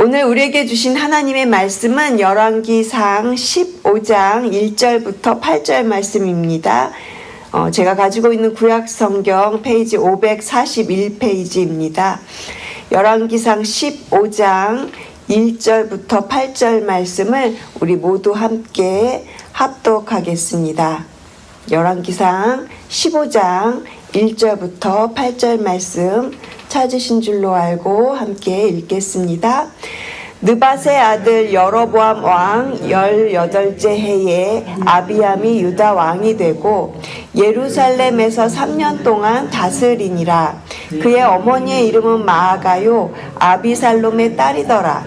오늘 우리에게 주신 하나님의 말씀은 열왕기상 15장 1절부터 8절 말씀입니다. 제가 가지고 있는 구약성경 페이지 541페이지입니다. 열왕기상 15장 1절부터 8절 말씀을 우리 모두 함께 합독하겠습니다. 열왕기상 15장 1절부터 8절 말씀 찾으신 줄로 알고 함께 읽겠습니다. 느밧의 아들 여로보암 왕 18째 해에 아비암이 유다 왕이 되고 예루살렘에서 3년 동안 다스리니라. 그의 어머니의 이름은 마아가요 아비살롬의 딸이더라.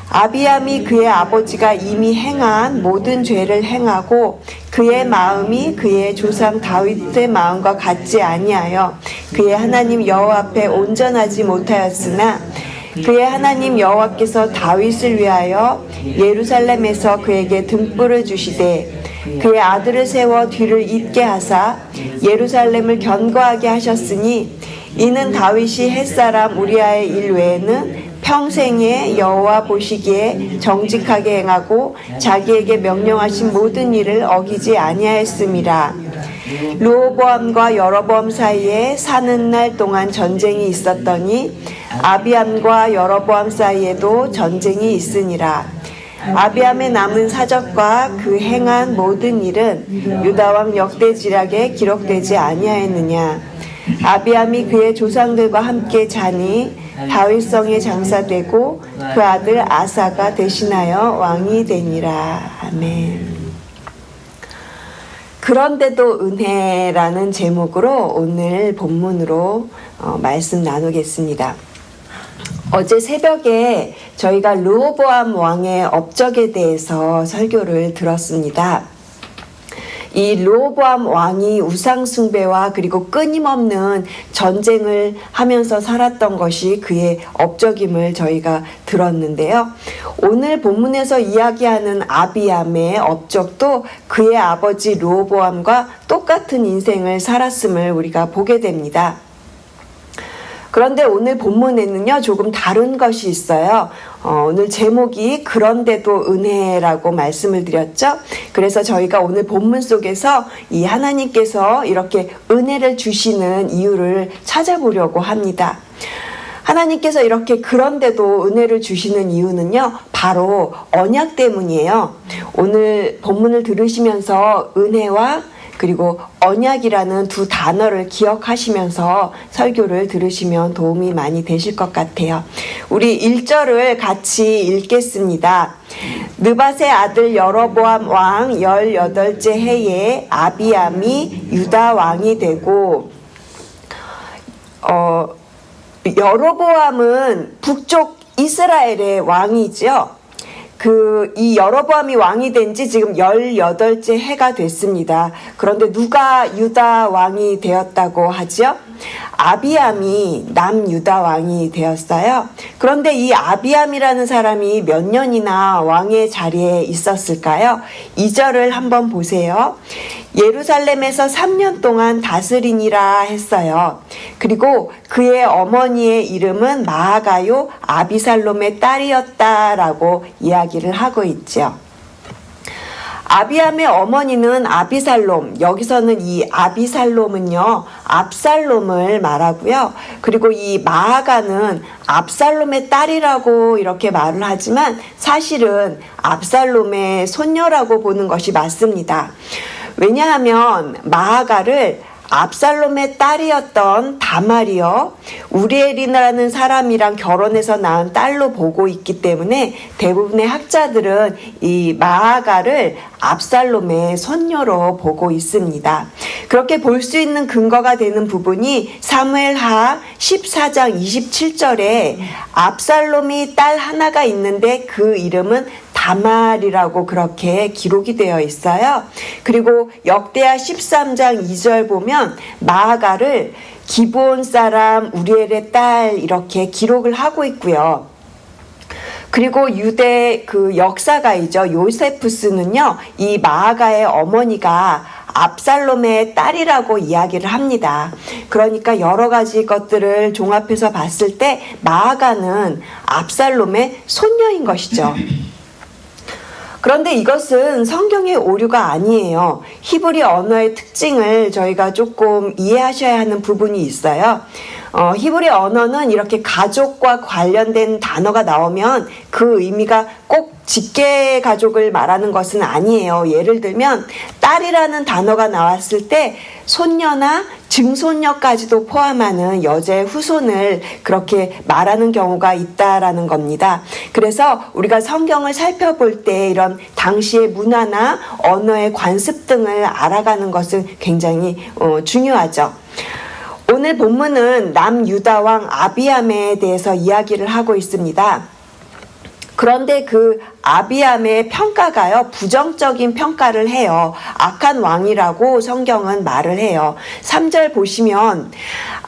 아비암이 그의 아버지가 이미 행한 모든 죄를 행하고 그의 마음이 그의 조상 다윗의 마음과 같지 아니하여 그의 하나님 여호와 앞에 온전하지 못하였으나 그의 하나님 여호와께서 다윗을 위하여 예루살렘에서 그에게 등불을 주시되 그의 아들을 세워 뒤를 잇게 하사 예루살렘을 견고하게 하셨으니 이는 다윗이 햇사람 우리아의 일 외에는 평생에 여호와 보시기에 정직하게 행하고 자기에게 명령하신 모든 일을 어기지 아니하였음이라. 르호보암과 여로보암 사이에 사는 날 동안 전쟁이 있었더니 아비암과 여로보암 사이에도 전쟁이 있으니라. 아비암의 남은 사적과 그 행한 모든 일은 유다왕 역대지략에 기록되지 아니하였느냐. 아비암이 그의 조상들과 함께 자니 다윗성에 장사되고 그 아들 아사가 대신하여 왕이 되니라. 아멘. 그런데도 은혜라는 제목으로 오늘 본문으로 말씀 나누겠습니다. 어제 새벽에 저희가 르호보암 왕의 업적에 대해서 설교를 들었습니다. 이 르호보암 왕이 우상숭배와 그리고 끊임없는 전쟁을 하면서 살았던 것이 그의 업적임을 저희가 들었는데요. 오늘 본문에서 이야기하는 아비암의 업적도 그의 아버지 르호보암과 똑같은 인생을 살았음을 우리가 보게 됩니다. 그런데 오늘 본문에는요, 조금 다른 것이 있어요. 오늘 제목이 그런데도 은혜라고 말씀을 드렸죠. 그래서 저희가 오늘 본문 속에서 이 하나님께서 이렇게 은혜를 주시는 이유를 찾아보려고 합니다. 하나님께서 이렇게 그런데도 은혜를 주시는 이유는요, 바로 언약 때문이에요. 오늘 본문을 들으시면서 은혜와 그리고 언약이라는 두 단어를 기억하시면서 설교를 들으시면 도움이 많이 되실 것 같아요. 우리 1절을 같이 읽겠습니다. 느밧의 아들 여로보암 왕 18째 해에 아비암이 유다 왕이 되고 여로보암은 북쪽 이스라엘의 왕이죠. 이 여로보암이 왕이 된 지 지금 18째 해가 됐습니다. 그런데 누가 유다 왕이 되었다고 하죠? 아비암이 남유다 왕이 되었어요. 그런데 이 아비암이라는 사람이 몇 년이나 왕의 자리에 있었을까요? 2절을 한번 보세요. 예루살렘에서 3년 동안 다스리니라 했어요. 그리고 그의 어머니의 이름은 마아가요 아비살롬의 딸이었다라고 이야기를 하고 있죠. 아비암의 어머니는 아비살롬, 여기서는 이 아비살롬은요 압살롬을 말하고요. 그리고 이 마아가는 압살롬의 딸이라고 이렇게 말을 하지만 사실은 압살롬의 손녀라고 보는 것이 맞습니다. 왜냐하면 마아가를 압살롬의 딸이었던 다말이요 우리엘이라는 사람이랑 결혼해서 낳은 딸로 보고 있기 때문에 대부분의 학자들은 이 마아가를 압살롬의 손녀로 보고 있습니다. 그렇게 볼 수 있는 근거가 되는 부분이 사무엘하 14장 27절에 압살롬이 딸 하나가 있는데 그 이름은 다말이라고 그렇게 기록이 되어 있어요. 그리고 역대하 13장 2절 보면 마아가를 기브온 사람 우리엘의 딸 이렇게 기록을 하고 있고요. 그리고 유대 그 역사가이죠. 요세푸스는요, 이 마아가의 어머니가 압살롬의 딸이라고 이야기를 합니다. 그러니까 여러 가지 것들을 종합해서 봤을 때 마아가는 압살롬의 손녀인 것이죠. 그런데 이것은 성경의 오류가 아니에요. 히브리 언어의 특징을 저희가 조금 이해하셔야 하는 부분이 있어요. 히브리 언어는 이렇게 가족과 관련된 단어가 나오면 그 의미가 꼭 직계 가족을 말하는 것은 아니에요. 예를 들면 딸이라는 단어가 나왔을 때 손녀나 증손녀까지도 포함하는 여자의 후손을 그렇게 말하는 경우가 있다라는 겁니다. 그래서 우리가 성경을 살펴볼 때 이런 당시의 문화나 언어의 관습 등을 알아가는 것은 굉장히 중요하죠. 오늘 본문은 남유다 왕 아비암에 대해서 이야기를 하고 있습니다. 그런데 그 아비암의 평가가요, 부정적인 평가를 해요. 악한 왕이라고 성경은 말을 해요. 3절 보시면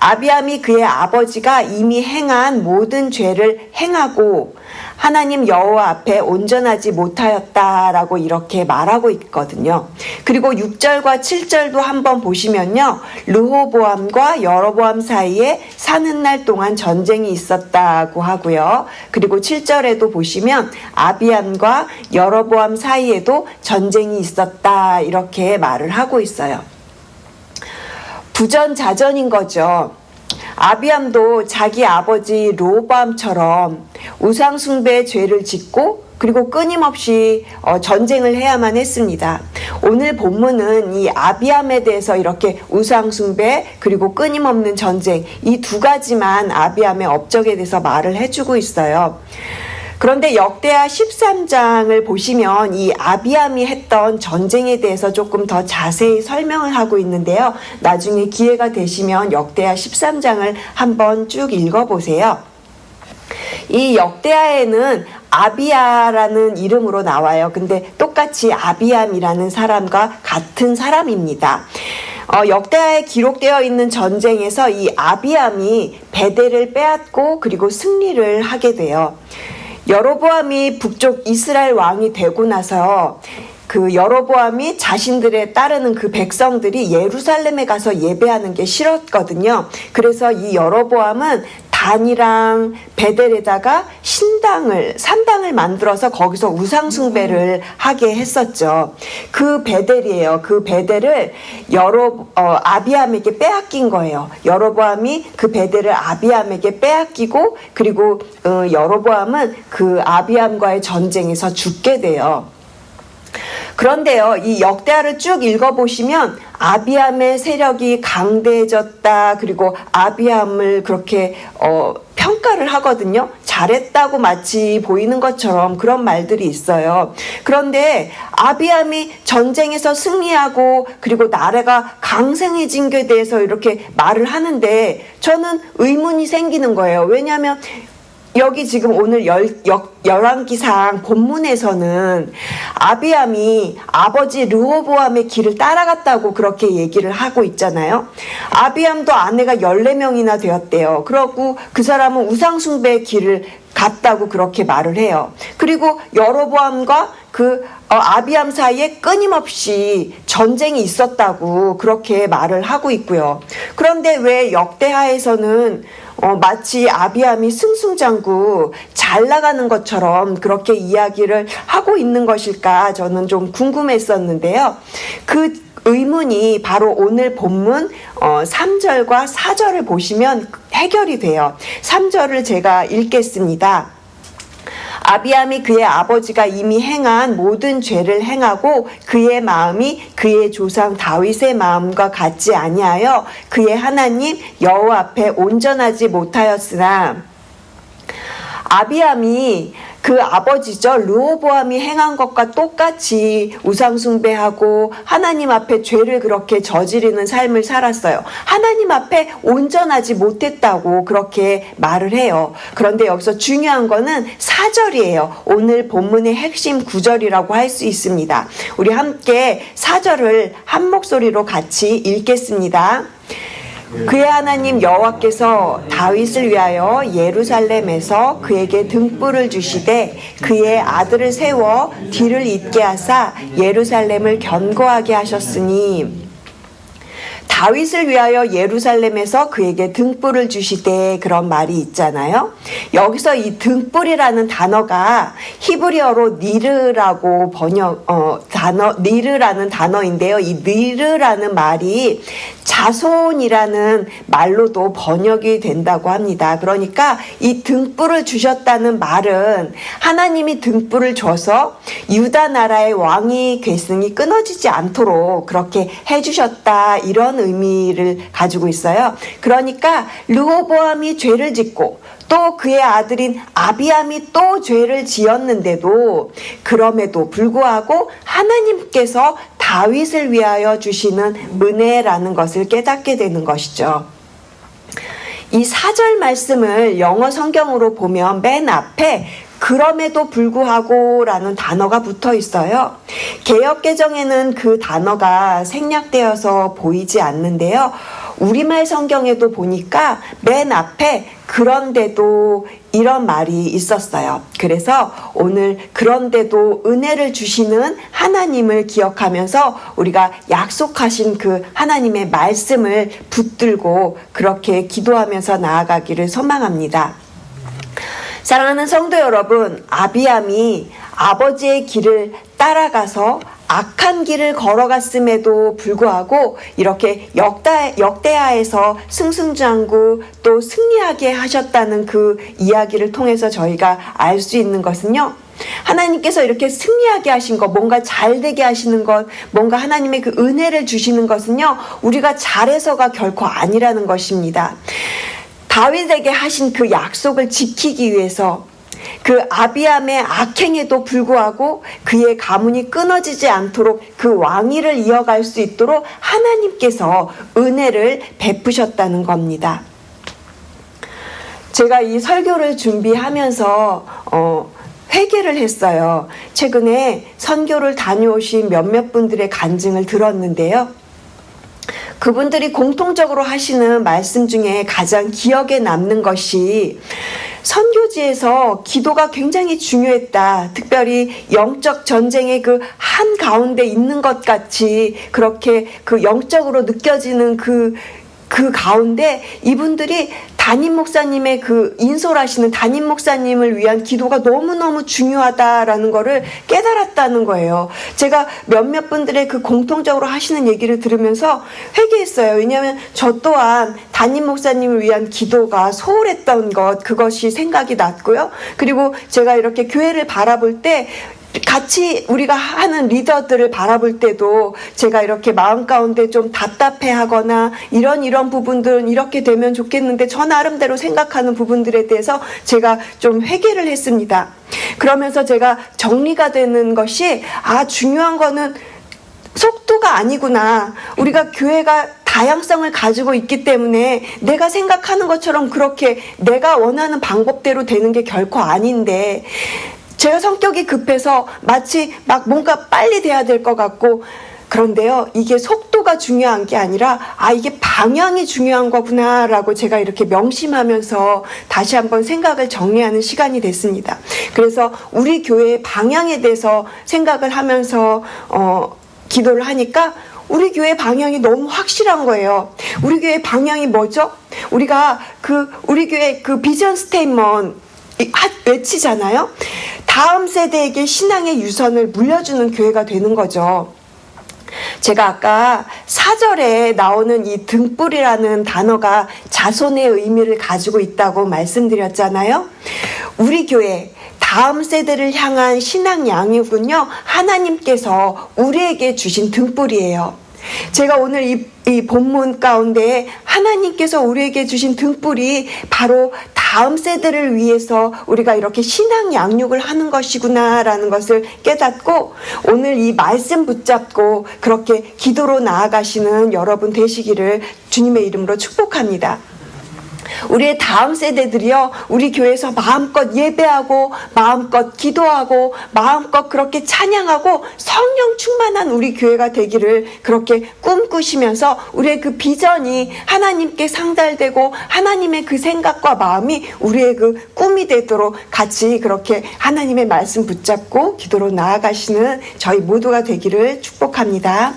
아비암이 그의 아버지가 이미 행한 모든 죄를 행하고 하나님 여호와 앞에 온전하지 못하였다라고 이렇게 말하고 있거든요. 그리고 6절과 7절도 한번 보시면요. 르호보암과 여로보암 사이에 사는 날 동안 전쟁이 있었다고 하고요. 그리고 7절에도 보시면 아비암과 여로보암 사이에도 전쟁이 있었다 이렇게 말을 하고 있어요. 부전자전인 거죠. 아비암도 자기 아버지 르호보암처럼 우상숭배의 죄를 짓고 그리고 끊임없이 전쟁을 해야만 했습니다. 오늘 본문은 이 아비암에 대해서 이렇게 우상숭배 그리고 끊임없는 전쟁 이 두 가지만 아비암의 업적에 대해서 말을 해주고 있어요. 그런데 역대하 13장을 보시면 이 아비암이 했던 전쟁에 대해서 조금 더 자세히 설명을 하고 있는데요. 나중에 기회가 되시면 역대하 13장을 한번 쭉 읽어보세요. 이 역대하에는 아비야라는 이름으로 나와요. 근데 똑같이 아비암이라는 사람과 같은 사람입니다. 역대하에 기록되어 있는 전쟁에서 이 아비암이 베델을 빼앗고 그리고 승리를 하게 돼요. 여로보암이 북쪽 이스라엘 왕이 되고 나서 그 여로보암이 자신들의 따르는 그 백성들이 예루살렘에 가서 예배하는 게 싫었거든요. 그래서 이 여로보암은 단이랑 베델에다가 산당을 만들어서 거기서 우상숭배를 하게 했었죠. 그 베델이에요. 그 베델을 아비암에게 빼앗긴 거예요. 여로보암이 그 베델을 아비암에게 빼앗기고 그리고 여로보암은 그 아비암과의 전쟁에서 죽게 돼요. 그런데요, 이 역대하를 쭉 읽어보시면 아비암의 세력이 강대해졌다. 그리고 아비암을 그렇게 평가를 하거든요. 잘했다고 마치 보이는 것처럼 그런 말들이 있어요. 그런데 아비암이 전쟁에서 승리하고 그리고 나라가 강성해진 것에 대해서 이렇게 말을 하는데 저는 의문이 생기는 거예요. 왜냐하면 여기 지금 오늘 열왕기상 본문에서는 아비암이 아버지 르호보암의 길을 따라갔다고 그렇게 얘기를 하고 있잖아요. 아비암도 아내가 14명이나 되었대요. 그러고 그 사람은 우상숭배의 길을 갔다고 그렇게 말을 해요. 그리고 여로보암과 그 아비암 사이에 끊임없이 전쟁이 있었다고 그렇게 말을 하고 있고요. 그런데 왜 역대하에서는 마치 아비암이 승승장구 잘 나가는 것처럼 그렇게 이야기를 하고 있는 것일까 저는 좀 궁금했었는데요. 그 의문이 바로 오늘 본문 3절과 4절을 보시면 해결이 돼요. 3절을 제가 읽겠습니다. 아비암이 그의 아버지가 이미 행한 모든 죄를 행하고 그의 마음이 그의 조상 다윗의 마음과 같지 아니하여 그의 하나님 여호와 앞에 온전하지 못하였으나 아비암이 그 아버지죠. 르호보암이 행한 것과 똑같이 우상숭배하고 하나님 앞에 죄를 그렇게 저지르는 삶을 살았어요. 하나님 앞에 온전하지 못했다고 그렇게 말을 해요. 그런데 여기서 중요한 거는 4절이에요. 오늘 본문의 핵심 구절이라고 할 수 있습니다. 우리 함께 4절을 한 목소리로 같이 읽겠습니다. 그의 하나님 여호와께서 다윗을 위하여 예루살렘에서 그에게 등불을 주시되 그의 아들을 세워 뒤를 잇게 하사 예루살렘을 견고하게 하셨으니 다윗을 위하여 예루살렘에서 그에게 등불을 주시되 그런 말이 있잖아요. 여기서 이 등불이라는 단어가 히브리어로 니르라고 니르라는 단어인데요. 이 니르라는 말이 자손이라는 말로도 번역이 된다고 합니다. 그러니까 이 등불을 주셨다는 말은 하나님이 등불을 줘서 유다 나라의 왕위 계승이 끊어지지 않도록 그렇게 해주셨다, 이런 의미를 가지고 있어요. 그러니까 르호보암이 죄를 짓고 또 그의 아들인 아비암이 또 죄를 지었는데도 그럼에도 불구하고 하나님께서 다윗을 위하여 주시는 은혜라는 것을 깨닫게 되는 것이죠. 이 4절 말씀을 영어 성경으로 보면 맨 앞에 그럼에도 불구하고 라는 단어가 붙어 있어요. 개역개정에는 그 단어가 생략되어서 보이지 않는데요. 우리말 성경에도 보니까 맨 앞에 그런데도 이런 말이 있었어요. 그래서 오늘 그런데도 은혜를 주시는 하나님을 기억하면서 우리가 약속하신 그 하나님의 말씀을 붙들고 그렇게 기도하면서 나아가기를 소망합니다. 사랑하는 성도 여러분, 아비암이 아버지의 길을 따라가서 악한 길을 걸어갔음에도 불구하고 이렇게 역대하에서 승승장구 또 승리하게 하셨다는 그 이야기를 통해서 저희가 알 수 있는 것은요, 하나님께서 이렇게 승리하게 하신 것, 뭔가 잘되게 하시는 것, 뭔가 하나님의 그 은혜를 주시는 것은요, 우리가 잘해서가 결코 아니라는 것입니다. 다윗에게 하신 그 약속을 지키기 위해서 그 아비암의 악행에도 불구하고 그의 가문이 끊어지지 않도록 그 왕위를 이어갈 수 있도록 하나님께서 은혜를 베푸셨다는 겁니다. 제가 이 설교를 준비하면서 회개를 했어요. 최근에 선교를 다녀오신 몇몇 분들의 간증을 들었는데요. 그분들이 공통적으로 하시는 말씀 중에 가장 기억에 남는 것이 선교지에서 기도가 굉장히 중요했다. 특별히 영적 전쟁의 그 한가운데 있는 것 같이 그렇게 그 영적으로 느껴지는 그 가운데 이분들이 담임 목사님의 그 인솔하시는 담임 목사님을 위한 기도가 너무너무 중요하다라는 거를 깨달았다는 거예요. 제가 몇몇 분들의 그 공통적으로 하시는 얘기를 들으면서 회개했어요. 왜냐하면 저 또한 담임 목사님을 위한 기도가 소홀했던 그것이 생각이 났고요. 그리고 제가 이렇게 교회를 바라볼 때 같이 우리가 하는 리더들을 바라볼 때도 제가 이렇게 마음 가운데 좀 답답해하거나 이런 부분들은 이렇게 되면 좋겠는데 저 나름대로 생각하는 부분들에 대해서 제가 좀 회개를 했습니다. 그러면서 제가 정리가 되는 것이 중요한 거는 속도가 아니구나. 우리가 교회가 다양성을 가지고 있기 때문에 내가 생각하는 것처럼 그렇게 내가 원하는 방법대로 되는 게 결코 아닌데 제가 성격이 급해서 마치 막 뭔가 빨리 돼야 될 것 같고 그런데요, 이게 속도가 중요한 게 아니라 이게 방향이 중요한 거구나라고 제가 이렇게 명심하면서 다시 한번 생각을 정리하는 시간이 됐습니다. 그래서 우리 교회의 방향에 대해서 생각을 하면서 기도를 하니까 우리 교회 방향이 너무 확실한 거예요. 우리 교회 방향이 뭐죠? 우리가 우리 교회 그 비전 스테이트먼트 외치잖아요. 다음 세대에게 신앙의 유선을 물려주는 교회가 되는 거죠. 제가 아까 4절에 나오는 이 등불이라는 단어가 자손의 의미를 가지고 있다고 말씀드렸잖아요. 우리 교회 다음 세대를 향한 신앙 양육은요, 하나님께서 우리에게 주신 등불이에요. 제가 오늘 이 본문 가운데 하나님께서 우리에게 주신 등불이 바로 다음 세대를 위해서 우리가 이렇게 신앙 양육을 하는 것이구나라는 것을 깨닫고 오늘 이 말씀 붙잡고 그렇게 기도로 나아가시는 여러분 되시기를 주님의 이름으로 축복합니다. 우리의 다음 세대들이요, 우리 교회에서 마음껏 예배하고 마음껏 기도하고 마음껏 그렇게 찬양하고 성령 충만한 우리 교회가 되기를 그렇게 꿈꾸시면서 우리의 그 비전이 하나님께 상달되고 하나님의 그 생각과 마음이 우리의 그 꿈이 되도록 같이 그렇게 하나님의 말씀 붙잡고 기도로 나아가시는 저희 모두가 되기를 축복합니다.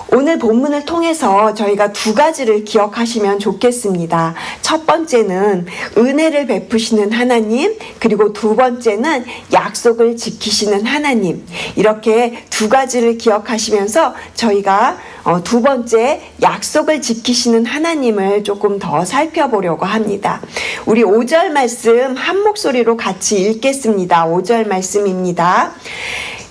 오늘 본문을 통해서 저희가 두 가지를 기억하시면 좋겠습니다. 첫 번째는 은혜를 베푸시는 하나님, 그리고 두 번째는 약속을 지키시는 하나님. 이렇게 두 가지를 기억하시면서 저희가 두 번째 약속을 지키시는 하나님을 조금 더 살펴보려고 합니다. 우리 5절 말씀 한 목소리로 같이 읽겠습니다. 5절 말씀입니다.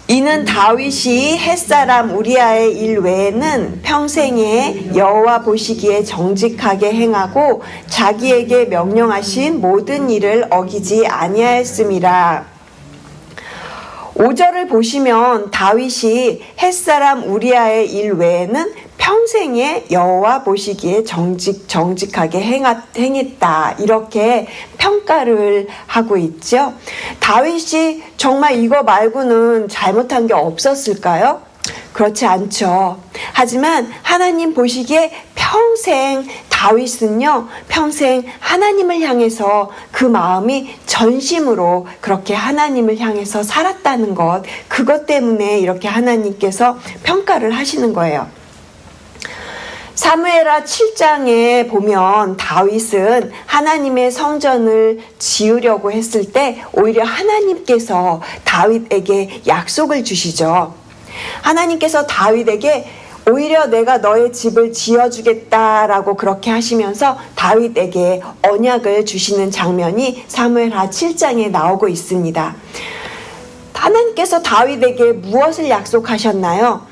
이는 다윗이 햇사람 우리아의 일 외에는 평생에 여호와 보시기에 정직하게 행하고 자기에게 명령하신 모든 일을 어기지 아니하였음이라. 5절을 보시면 다윗이 햇사람 우리아의 일 외에는 평생에 여호와 보시기에 정직하게 행했다. 이렇게 평가를 하고 있죠. 다윗이 정말 이거 말고는 잘못한 게 없었을까요? 그렇지 않죠. 하지만 하나님 보시기에 평생 다윗은요, 평생 하나님을 향해서 그 마음이 전심으로 그렇게 하나님을 향해서 살았다는 것, 그것 때문에 이렇게 하나님께서 평가를 하시는 거예요. 사무엘하 7장에 보면 다윗은 하나님의 성전을 지으려고 했을 때 오히려 하나님께서 다윗에게 약속을 주시죠. 하나님께서 다윗에게 오히려 내가 너의 집을 지어주겠다라고 그렇게 하시면서 다윗에게 언약을 주시는 장면이 사무엘하 7장에 나오고 있습니다. 하나님께서 다윗에게 무엇을 약속하셨나요?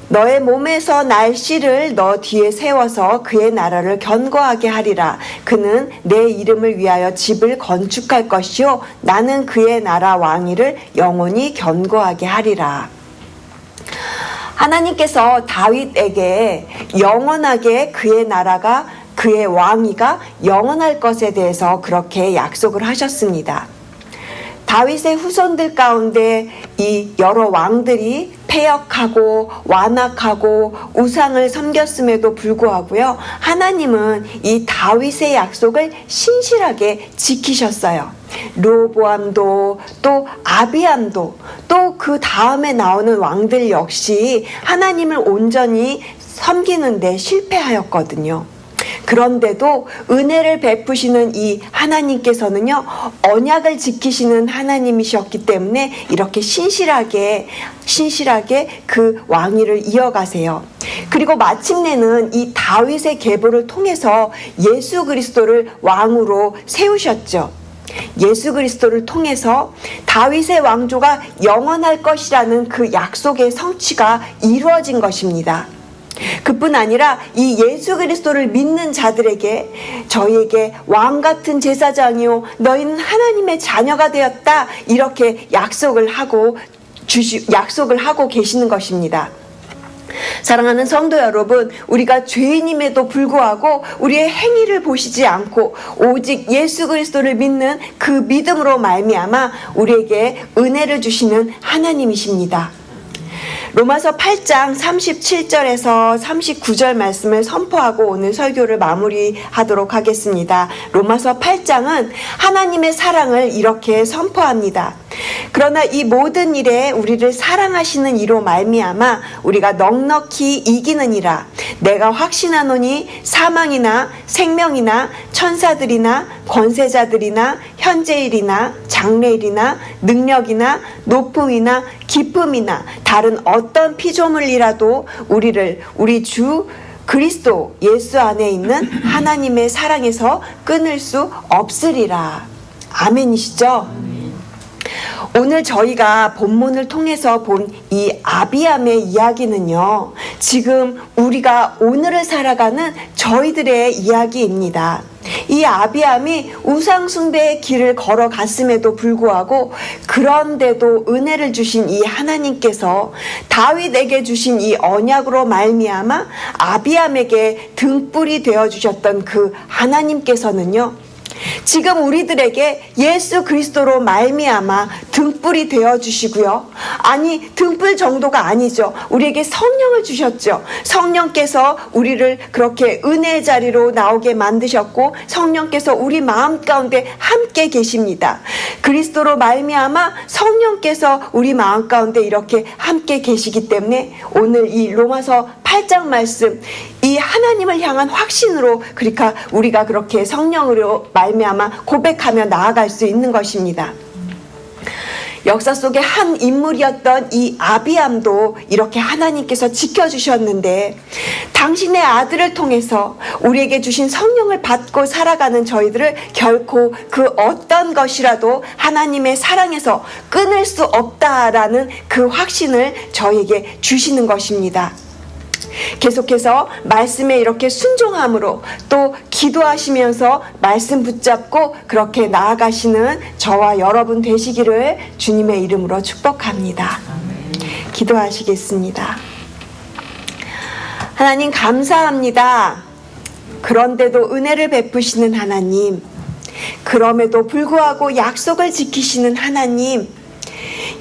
너의 몸에서 날 씨를 너 뒤에 세워서 그의 나라를 견고하게 하리라. 그는 내 이름을 위하여 집을 건축할 것이요 나는 그의 나라 왕위를 영원히 견고하게 하리라. 하나님께서 다윗에게 영원하게 그의 나라가, 그의 왕위가 영원할 것에 대해서 그렇게 약속을 하셨습니다. 다윗의 후손들 가운데 이 여러 왕들이 패역하고 완악하고 우상을 섬겼음에도 불구하고요, 하나님은 이 다윗의 약속을 신실하게 지키셨어요. 르호보암도 또 아비암도 또 그 다음에 나오는 왕들 역시 하나님을 온전히 섬기는데 실패하였거든요. 그런데도 은혜를 베푸시는 이 하나님께서는요, 언약을 지키시는 하나님이셨기 때문에 이렇게 신실하게 그 왕위를 이어가세요. 그리고 마침내는 이 다윗의 계보를 통해서 예수 그리스도를 왕으로 세우셨죠. 예수 그리스도를 통해서 다윗의 왕조가 영원할 것이라는 그 약속의 성취가 이루어진 것입니다. 그뿐 아니라 이 예수 그리스도를 믿는 자들에게 저희에게 왕 같은 제사장이요 너희는 하나님의 자녀가 되었다, 이렇게 약속을 하고 계시는 것입니다. 사랑하는 성도 여러분, 우리가 죄인임에도 불구하고 우리의 행위를 보시지 않고 오직 예수 그리스도를 믿는 그 믿음으로 말미암아 우리에게 은혜를 주시는 하나님이십니다. 로마서 8장 37절에서 39절 말씀을 선포하고 오늘 설교를 마무리하도록 하겠습니다. 로마서 8장은 하나님의 사랑을 이렇게 선포합니다. 그러나 이 모든 일에 우리를 사랑하시는 이로 말미암아 우리가 넉넉히 이기느니라. 내가 확신하노니 사망이나 생명이나 천사들이나 권세자들이나 현재일이나 장래일이나 능력이나 높음이나 깊음이나 다른 어떤 피조물이라도 우리를 우리 주 그리스도 예수 안에 있는 하나님의 사랑에서 끊을 수 없으리라. 아멘이시죠? 오늘 저희가 본문을 통해서 본 이 아비암의 이야기는요, 지금 우리가 오늘을 살아가는 저희들의 이야기입니다. 이 아비암이 우상숭배의 길을 걸어갔음에도 불구하고 그런데도 은혜를 주신 이 하나님께서 다윗에게 주신 이 언약으로 말미암아 아비암에게 등불이 되어주셨던 그 하나님께서는요, 지금 우리들에게 예수 그리스도로 말미암아 등불이 되어 주시고요. 아니, 등불 정도가 아니죠. 우리에게 성령을 주셨죠. 성령께서 우리를 그렇게 은혜의 자리로 나오게 만드셨고 성령께서 우리 마음 가운데 함께 계십니다. 그리스도로 말미암아 성령께서 우리 마음 가운데 이렇게 함께 계시기 때문에 오늘 이 로마서 8장 말씀, 이 하나님을 향한 확신으로 그러니까 우리가 그렇게 성령으로 말미암아 고백하며 나아갈 수 있는 것입니다. 역사 속에 한 인물이었던 이 아비암도 이렇게 하나님께서 지켜주셨는데 당신의 아들을 통해서 우리에게 주신 성령을 받고 살아가는 저희들을 결코 그 어떤 것이라도 하나님의 사랑에서 끊을 수 없다라는 그 확신을 저에게 주시는 것입니다. 계속해서 말씀에 이렇게 순종함으로 또 기도하시면서 말씀 붙잡고 그렇게 나아가시는 저와 여러분 되시기를 주님의 이름으로 축복합니다. 기도하시겠습니다. 하나님 감사합니다. 그런데도 은혜를 베푸시는 하나님, 그럼에도 불구하고 약속을 지키시는 하나님,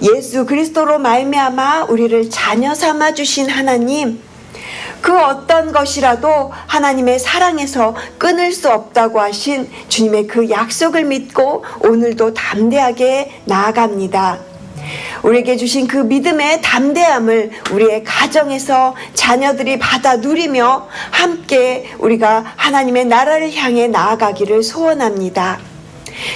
예수 그리스도로 말미암아 우리를 자녀 삼아 주신 하나님, 그 어떤 것이라도 하나님의 사랑에서 끊을 수 없다고 하신 주님의 그 약속을 믿고 오늘도 담대하게 나아갑니다. 우리에게 주신 그 믿음의 담대함을 우리의 가정에서 자녀들이 받아 누리며 함께 우리가 하나님의 나라를 향해 나아가기를 소원합니다.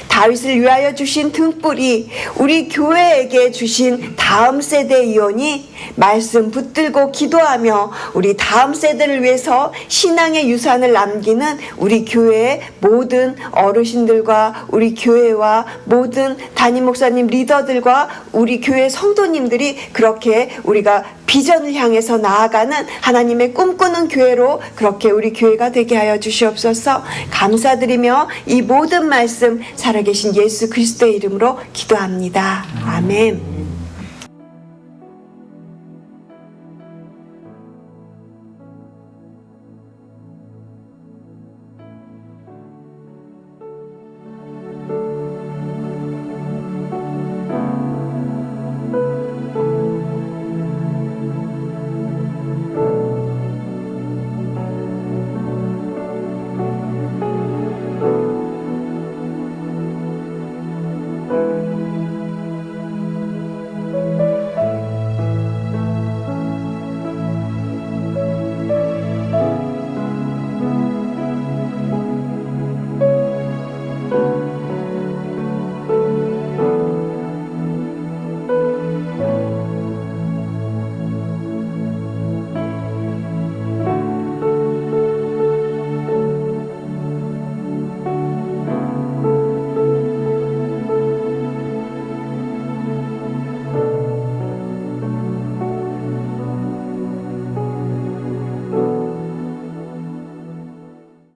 다윗을 위하여 주신 등불이 우리 교회에게 주신 다음 세대 이혼이 말씀 붙들고 기도하며 우리 다음 세대를 위해서 신앙의 유산을 남기는 우리 교회의 모든 어르신들과 우리 교회와 모든 담임 목사님 리더들과 우리 교회 성도님들이 그렇게 우리가 비전을 향해서 나아가는 하나님의 꿈꾸는 교회로 그렇게 우리 교회가 되게 하여 주시옵소서. 감사드리며 이 모든 말씀 살아계신 예수 그리스도의 이름으로 기도합니다. 아멘.